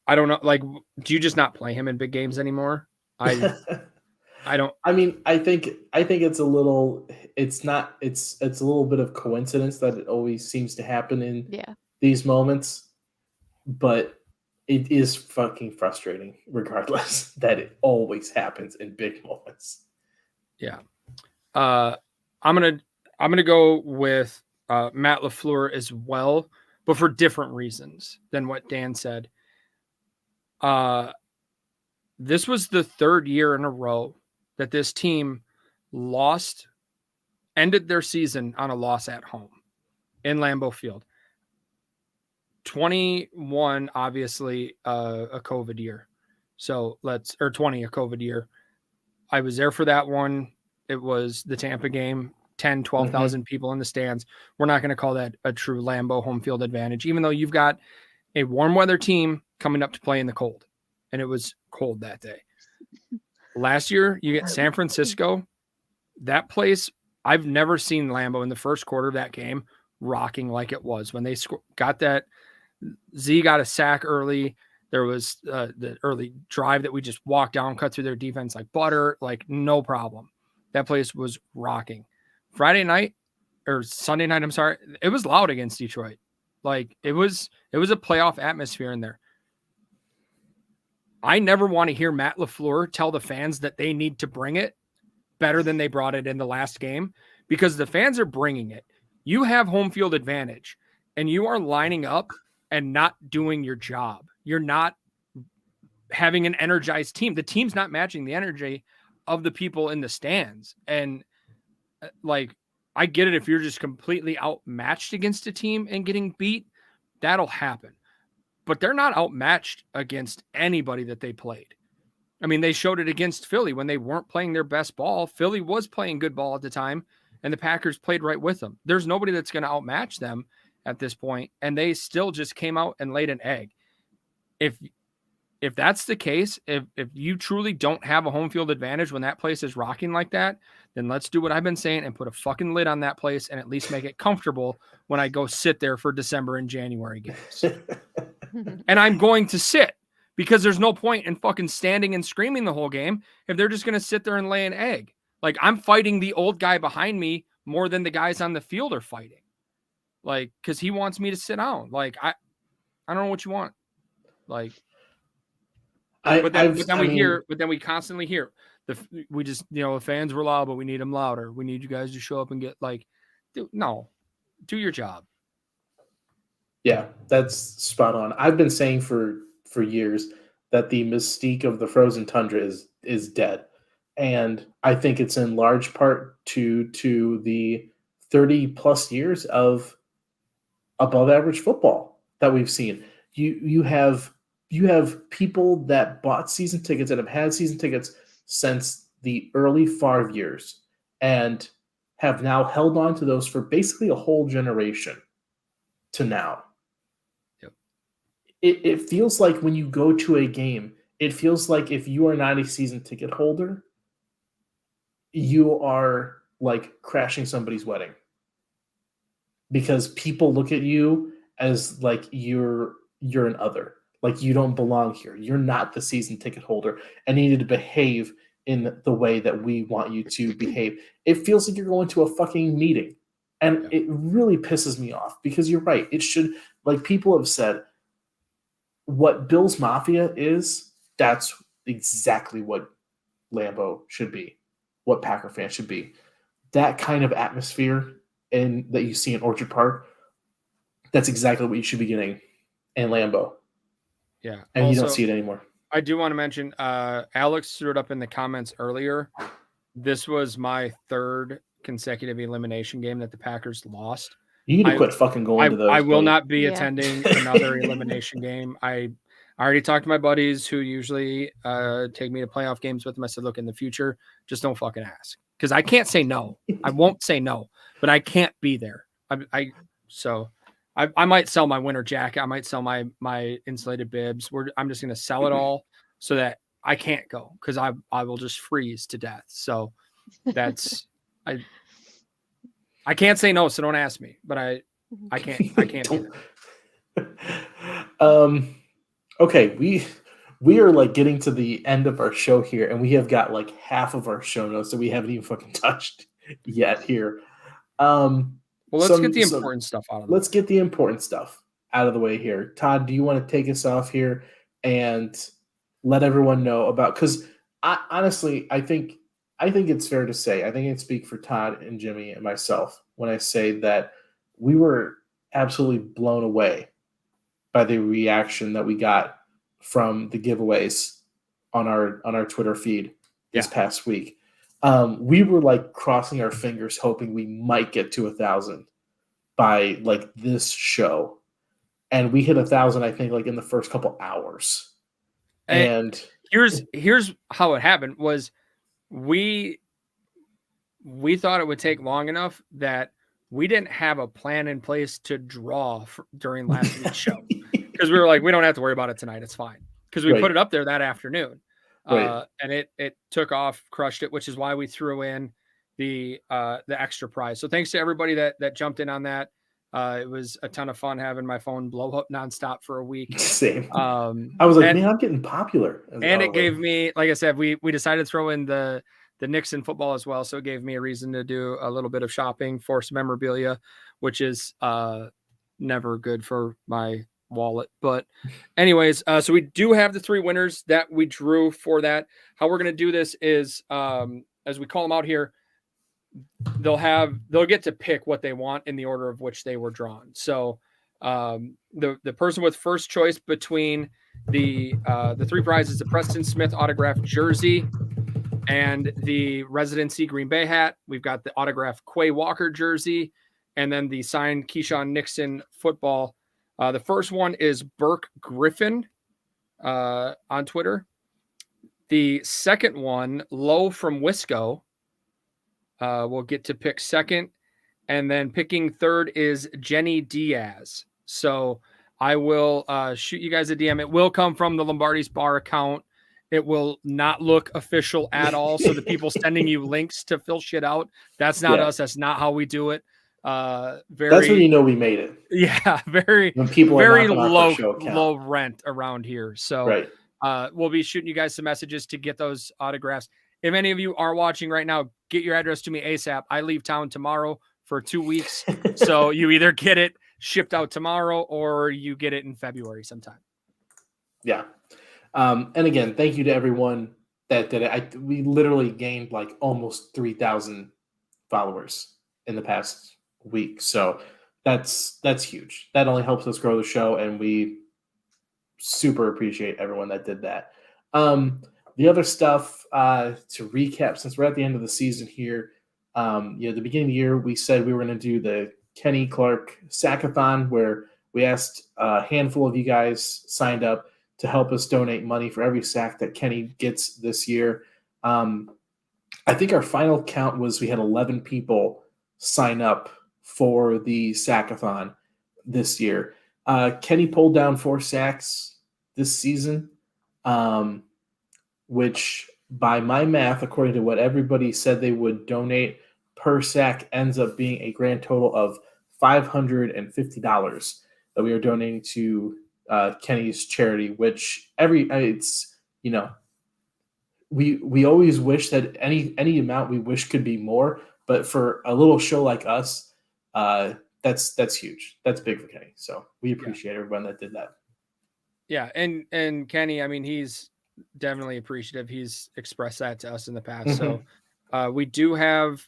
I don't know. Like, do you just not play him in big games anymore? I don't. I mean, I think it's a little. It's not. It's a little bit of coincidence that it always seems to happen in these moments, but it is fucking frustrating, regardless, that it always happens in big moments. Yeah. I'm gonna go with Matt LaFleur as well, but for different reasons than what Dan said. This was the third year in a row that this team ended their season on a loss at home in Lambeau Field. 21, obviously, a COVID year. So 20, a COVID year. I was there for that one. It was the Tampa game, 10, 12,000 people in the stands. We're not going to call that a true Lambeau home field advantage, even though you've got a warm weather team coming up to play in the cold. And it was cold that day. Last year, you get San Francisco. That place, I've never seen Lambeau in the first quarter of that game rocking like it was. When they got that, Z got a sack early. There was the early drive that we just walked down, cut through their defense like butter, like no problem. That place was rocking. Sunday night, I'm sorry, it was loud against Detroit. Like it was a playoff atmosphere in there. I never want to hear Matt LaFleur tell the fans that they need to bring it better than they brought it in the last game, because the fans are bringing it. You have home field advantage. and you are lining up and not doing your job. You're not having an energized team. The team's not matching the energy of the people in the stands. And like, I get it. If you're just completely outmatched against a team and getting beat, that'll happen. But they're not outmatched against anybody that they played. I mean, they showed it against Philly when they weren't playing their best ball. Philly was playing good ball at the time, and the Packers played right with them. There's nobody that's going to outmatch them at this point, and they still just came out and laid an egg. If that's the case, if you truly don't have a home field advantage when that place is rocking like that, then let's do what I've been saying and put a fucking lid on that place and at least make it comfortable when I go sit there for December and January games. And I'm going to sit because there's no point in fucking standing and screaming the whole game if they're just going to sit there and lay an egg. Like, I'm fighting the old guy behind me more than the guys on the field are fighting. Like, because he wants me to sit down. Like, I don't know what you want. Like, but then we constantly hear the fans were loud, but we need them louder. We need you guys to show up and get like, dude, no, do your job. Yeah, that's spot on. I've been saying for years that the mystique of the frozen tundra is dead. And I think it's in large part to the 30 plus years of above average football that we've seen. You have people that bought season tickets that have had season tickets since the early Favre years and have now held on to those for basically a whole generation to now. Yep. It feels like when you go to a game, it feels like if you are not a season ticket holder, you are like crashing somebody's wedding because people look at you as like you're an other. Like, you don't belong here. You're not the season ticket holder and you need to behave in the way that we want you to behave. It feels like you're going to a fucking meeting. And it really pisses me off because you're right. It should, like people have said, what Bills Mafia is, that's exactly what Lambeau should be, what Packer fans should be. That kind of atmosphere that you see in Orchard Park, that's exactly what you should be getting in Lambeau. Yeah. And also, you don't see it anymore. I do want to mention, Alex threw it up in the comments earlier. This was my third consecutive elimination game that the Packers lost. You need to quit fucking going to those. I will not be attending another elimination game. I already talked to my buddies who usually take me to playoff games with them. I said, look, in the future, just don't fucking ask. Because I can't say no. I won't say no, but I can't be there. I might sell my winter jacket. I might sell my insulated bibs. I'm just going to sell it all so that I can't go because I will just freeze to death. So that's I can't say no, so don't ask me. But I can't do that. Okay, we are like getting to the end of our show here, and we have got like half of our show notes that we haven't even fucking touched yet here. Well, let's get the important stuff out of the way. Let's get the important stuff out of the way here. Todd, do you want to take us off here and let everyone know about? Because honestly, I think it's fair to say, I think I can speak for Todd and Jimmy and myself when I say that we were absolutely blown away by the reaction that we got from the giveaways on our Twitter feed this past week. We were like crossing our fingers, hoping we might get to 1,000 by like this show, and we hit 1,000. I think like in the first couple hours. And here's how it happened: was we thought it would take long enough that we didn't have a plan in place to draw during last week's show because we were like, we don't have to worry about it tonight; it's fine because we put it up there that afternoon. Right. And it took off, crushed it, which is why we threw in the extra prize. So thanks to everybody that jumped in on that. It was a ton of fun having my phone blow up nonstop for a week. Same. I was like, man, I'm getting popular. And it gave me, like I said, we decided to throw in the Nixon football as well. So it gave me a reason to do a little bit of shopping for some memorabilia, which is never good for my wallet. But anyways, so we do have the 3 winners that we drew for that. How we're going to do this is as we call them out here, they'll get to pick what they want in the order of which they were drawn. So The person with first choice between the 3 prizes, the Preston Smith autographed jersey and the residency Green Bay hat. We've got the autographed Quay Walker jersey and then the signed Keyshawn Nixon football. The first one is Burke Griffin on Twitter. The second one, Low from Wisco, will get to pick second. And then picking third is Jenny Diaz. So I will shoot you guys a DM. It will come from the Lombardi's Bar account. It will not look official at all. So the people sending you links to fill shit out, that's not us. That's not how we do it. That's when you know we made it. Yeah, very, when people very are low rent around here. So right. We'll be shooting you guys some messages to get those autographs. If any of you are watching right now, get your address to me ASAP. I leave town tomorrow for 2 weeks. So you either get it shipped out tomorrow or you get it in February sometime. Yeah. And again, thank you to everyone that did it. We literally gained like almost 3,000 followers in the past week. So that's huge. That only helps us grow the show, and we super appreciate everyone that did that. The other stuff to recap, since we're at the end of the season here, the beginning of the year, we said we were going to do the Kenny Clark Sackathon, where we asked a handful of you guys signed up to help us donate money for every sack that Kenny gets this year. I think our final count was we had 11 people sign up for the Sackathon this year. Kenny pulled down 4 sacks this season, which by my math, according to what everybody said they would donate per sack, ends up being a grand total of $550 that we are donating to Kenny's charity, which we always wish that any amount we wish could be more, but for a little show like us, that's huge. That's big for Kenny. So we appreciate everyone that did that. Yeah. And Kenny, I mean, he's definitely appreciative. He's expressed that to us in the past. Mm-hmm. So we do have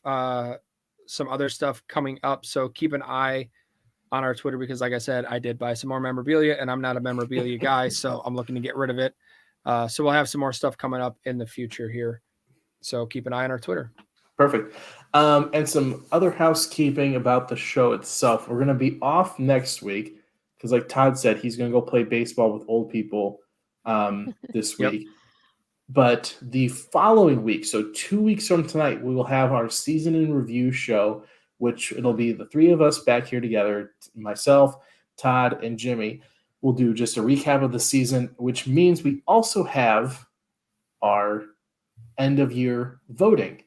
some other stuff coming up. So keep an eye on our Twitter, because like I said, I did buy some more memorabilia and I'm not a memorabilia guy. So I'm looking to get rid of it. So we'll have some more stuff coming up in the future here. So keep an eye on our Twitter. Perfect. And some other housekeeping about the show itself. We're going to be off next week because, like Todd said, he's going to go play baseball with old people this week. But the following week, so 2 weeks from tonight, we will have our season in review show, which it'll be the 3 of us back here together, myself, Todd, and Jimmy. We'll do just a recap of the season, which means we also have our end-of-year voting,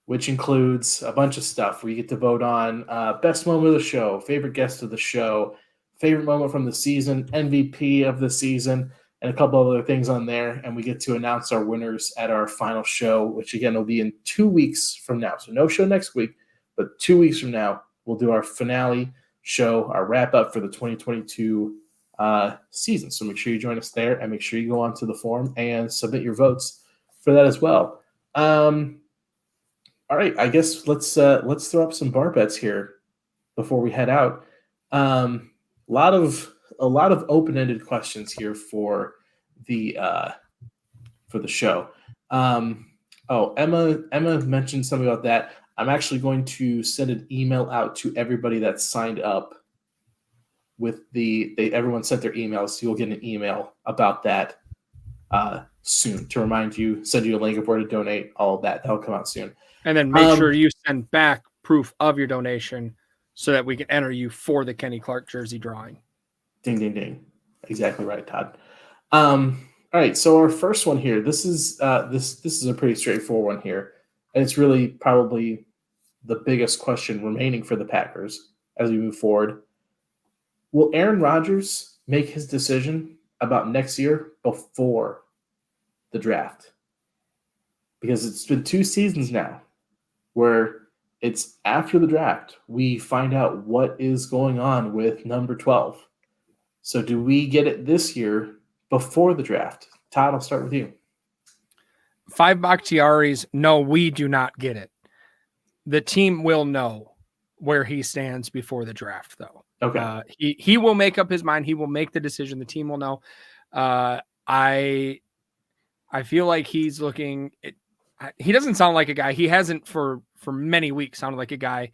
which includes a bunch of stuff where you get to vote on best moment of the show, favorite guest of the show, favorite moment from the season, MVP of the season, and a couple of other things on there. And we get to announce our winners at our final show, which, again, will be in 2 weeks from now. So no show next week, but 2 weeks from now, we'll do our finale show, our wrap-up for the 2022 season. So make sure you join us there, and make sure you go onto the forum and submit your votes for that as well. All right, I guess let's throw up some bar bets here before we head out. A lot of open-ended questions here for the show. Emma mentioned something about that. I'm actually going to send an email out to everybody that signed up with everyone sent their emails, so you'll get an email about that soon to remind you, send you a link of where to donate, all of that. That'll come out soon. And then make sure you send back proof of your donation so that we can enter you for the Kenny Clark jersey drawing. Ding, ding, ding. Exactly right, Todd. All right, so our first one here, this is a pretty straightforward one here, and it's really probably the biggest question remaining for the Packers as we move forward. Will Aaron Rodgers make his decision about next year before the draft? Because it's been 2 seasons now where it's after the draft we find out what is going on with number 12. So do we get it this year before the draft? Todd, I'll start with you. 5 Bakhtiaris, no, we do not get it. The team will know where he stands before the draft, though. Okay. He will make up his mind. He will make the decision. The team will know. I feel like he's looking. He doesn't sound like a guy. He hasn't for many weeks sounded like a guy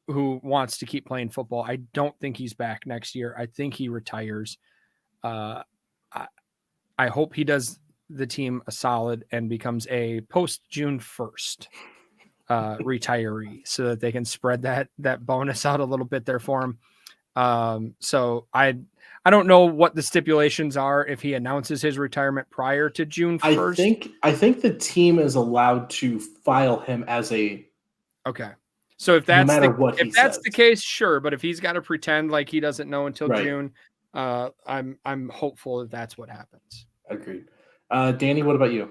who wants to keep playing football. I don't think he's back next year. I think he retires. I hope he does the team a solid and becomes a post June 1st retiree so that they can spread that bonus out a little bit there for him. So I don't know what the stipulations are if he announces his retirement prior to June 1st. I think the team is allowed to file him as a okay. So if that's the case, sure. But if he's got to pretend like he doesn't know until right. June, I'm hopeful that that's what happens. Agreed. Dani, what about you?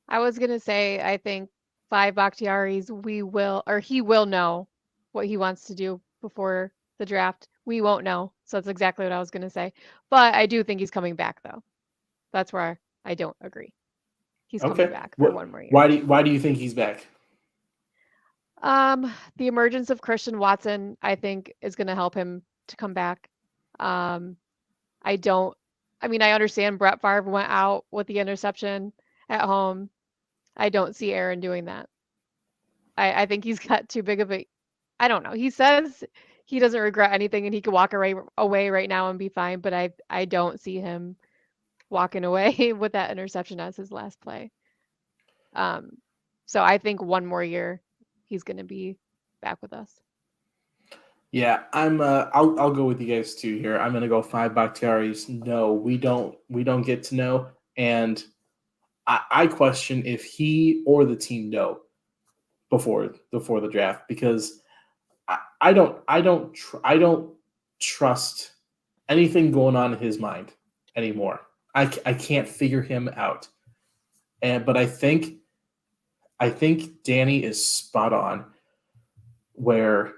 I was gonna say I think 5 Bakhtiaris he will know what he wants to do before the draft. We won't know. So that's exactly what I was gonna say. But I do think he's coming back though. That's where I don't agree. He's coming back for one more year. Why do you think he's back? The emergence of Christian Watson, I think, is going to help him to come back. I understand Brett Favre went out with the interception at home. I don't see Aaron doing that. I think he's got too big of a, I don't know. He says he doesn't regret anything and he could walk away right now and be fine, but I don't see him walking away with that interception as his last play. So I think one more year he's going to be back with us. Yeah, I'll go with you guys too here. I'm going to go 5 Bakhtiaris. No, we don't get to know. And I question if he or the team know before the draft, because I don't trust anything going on in his mind anymore. I can't figure him out. But I think Dani is spot on, where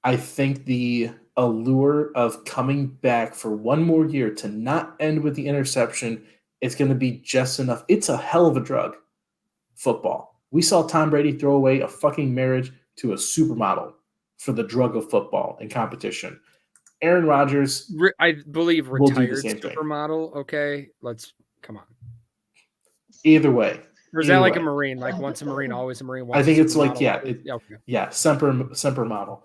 I think the allure of coming back for one more year to not end with the interception is going to be just enough. It's a hell of a drug, football. We saw Tom Brady throw away a fucking marriage to a supermodel for the drug of football and competition. Aaron Rodgers, I believe, retired supermodel. Okay, come on. Either way. Or is that like a Marine? Like once a Marine, always a Marine. I think it's like, okay. semper model.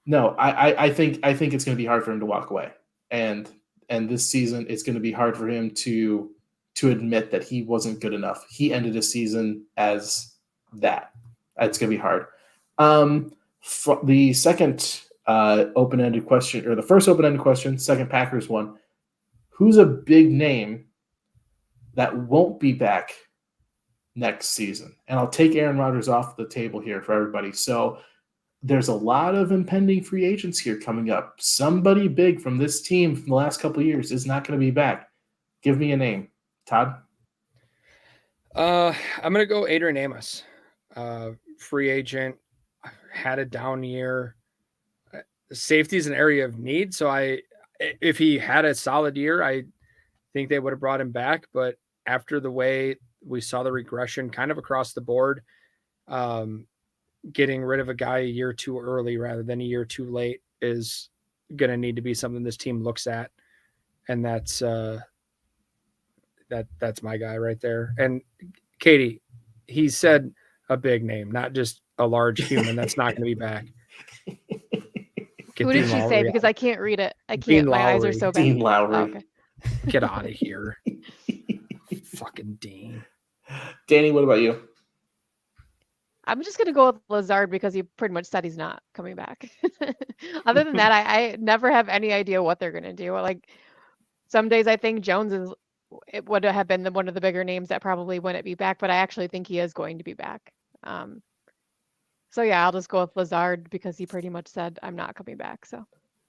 No, I think it's going to be hard for him to walk away, and this season it's going to be hard for him to admit that he wasn't good enough. He ended a season as that. It's going to be hard. The second open-ended question, or the first open-ended question, second Packers one. Who's a big name that won't be back next season? And I'll take Aaron Rodgers off the table here for everybody. So there's a lot of impending free agents here coming up. Somebody big from this team from the last couple of years is not going to be back. Give me a name. Todd? I'm going to go Adrian Amos. Free agent, had a down year. Safety is an area of need. So if he had a solid year, I think they would have brought him back. But after the way we saw the regression kind of across the board, getting rid of a guy a year too early rather than a year too late is going to need to be something this team looks at. And that's my guy right there. And Katie, he said a big name, not just a large human that's not going to be back. Who did she say? Because I can't read it. I can't. My eyes are so bad. Dean Lowry. Oh, okay. Get out of here. Fucking Dean. Dani, what about you? I'm just going to go with Lazard because he pretty much said he's not coming back. Other than that, I never have any idea what they're going to do. Like some days I think it would have been one of the bigger names that probably wouldn't be back, but I actually think he is going to be back. So yeah, I'll just go with Lazard because he pretty much said I'm not coming back. So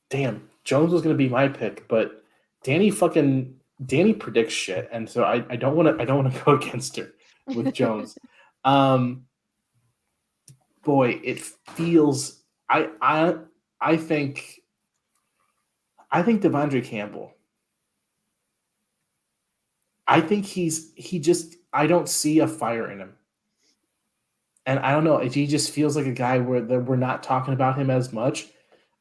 damn, Jones was going to be my pick, but Dani predicts shit, and so I don't want to go against her with Jones. Boy, it feels I think Devondre Campbell. I think I don't see a fire in him. And I don't know, he just feels like a guy that we're not talking about him as much.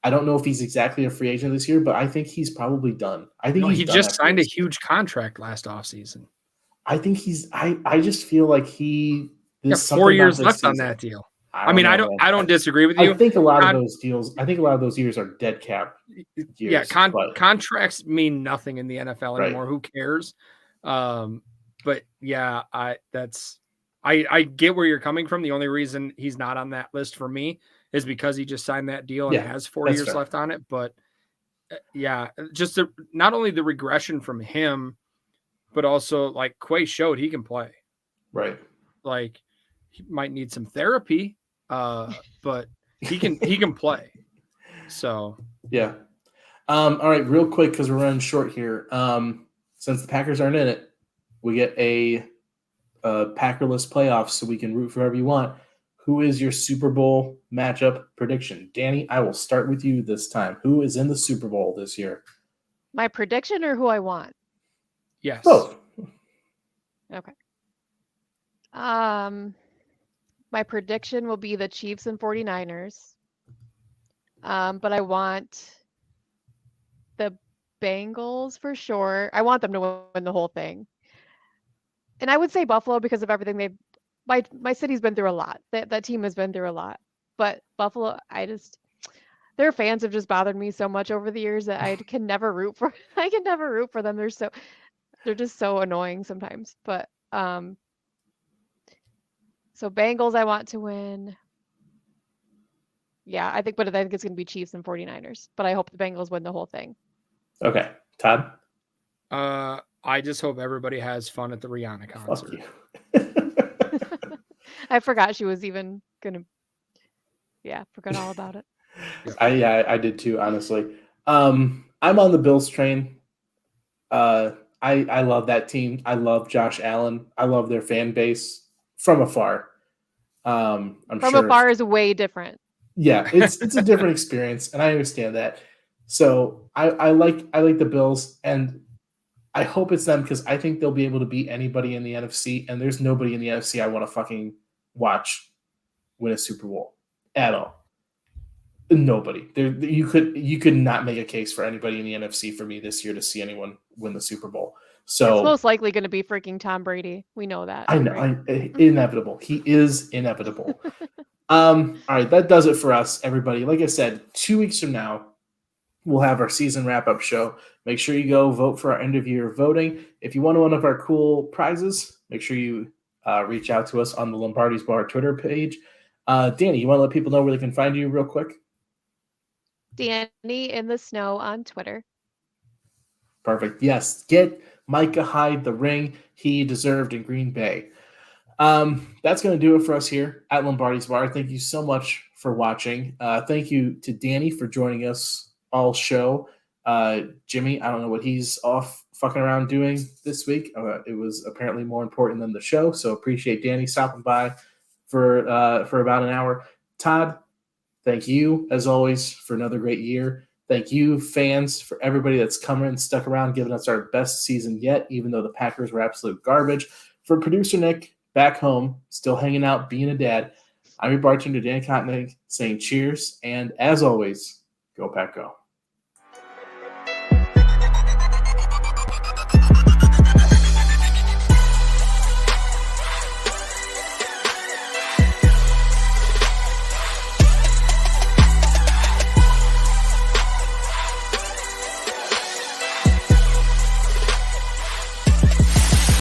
I don't know if he's exactly a free agent this year, but I think he's probably done. I think he just signed a huge contract last offseason. I think I just feel like he there's 4 years left on that deal. I don't disagree with you. I think a lot of those deals, years are dead cap years. Yeah, contracts mean nothing in the NFL anymore. Right. Who cares? But yeah, I get where you're coming from. The only reason he's not on that list for me is because he just signed that deal and has 4 years left on it. But yeah, just not only the regression from him, but also like Quay showed he can play. Right. Like he might need some therapy, but he can play. So yeah. All right, real quick because we're running short here. Since the Packers aren't in it, we get a Packerless playoffs, so we can root for whoever you want. Who is your Super Bowl matchup prediction? Dani, I will start with you this time. Who is in the Super Bowl this year? My prediction or who I want? Yes. Both. Okay. My prediction will be the Chiefs and 49ers. But I want the Bengals for sure. I want them to win the whole thing. And I would say Buffalo because of everything my city's been through a lot. That team has been through a lot. But Buffalo, their fans have just bothered me so much over the years that I can never root for. I can never root for them. They're just so annoying sometimes. But so Bengals, I want to win. Yeah, I think it's going to be Chiefs and 49ers. But I hope the Bengals win the whole thing. Okay, Todd. I just hope everybody has fun at the Rihanna concert. Fuck you. I forgot she was even gonna. Yeah, forgot all about it. I did too, honestly. I'm on the Bills train. I love that team. I love Josh Allen. I love their fan base from afar. Afar is way different. Yeah, it's a different experience, and I understand that. So I like the Bills, and I hope it's them because I think they'll be able to beat anybody in the NFC, and there's nobody in the NFC I want to fucking watch win a Super Bowl at all. Nobody. You could not make a case for anybody in the NFC for me this year to see anyone win the Super Bowl. So it's most likely going to be freaking Tom Brady. We know that. I know. Right? Inevitable. He is inevitable. All right, that does it for us, everybody. Like I said, 2 weeks from now, we'll have our season wrap-up show. Make sure you go vote for our end-of-year voting. If you want one of our cool prizes, make sure you reach out to us on the Lombardi's Bar Twitter page. Dani, you want to let people know where they can find you real quick? Dani in the Snow on Twitter. Perfect. Yes, get Micah Hyde the ring he deserved in Green Bay. That's going to do it for us here at Lombardi's Bar. Thank you so much for watching. Thank you to Dani for joining us all show. Jimmy, I don't know what he's off fucking around doing this week. It was apparently more important than the show, so appreciate Dani stopping by for about an hour. Todd, thank you, as always, for another great year. Thank you, fans, for everybody that's come and stuck around, giving us our best season yet, even though the Packers were absolute garbage. For producer Nick, back home, still hanging out, being a dad, I'm your bartender, Dan Kottnick, saying cheers, and as always, go Pack Go.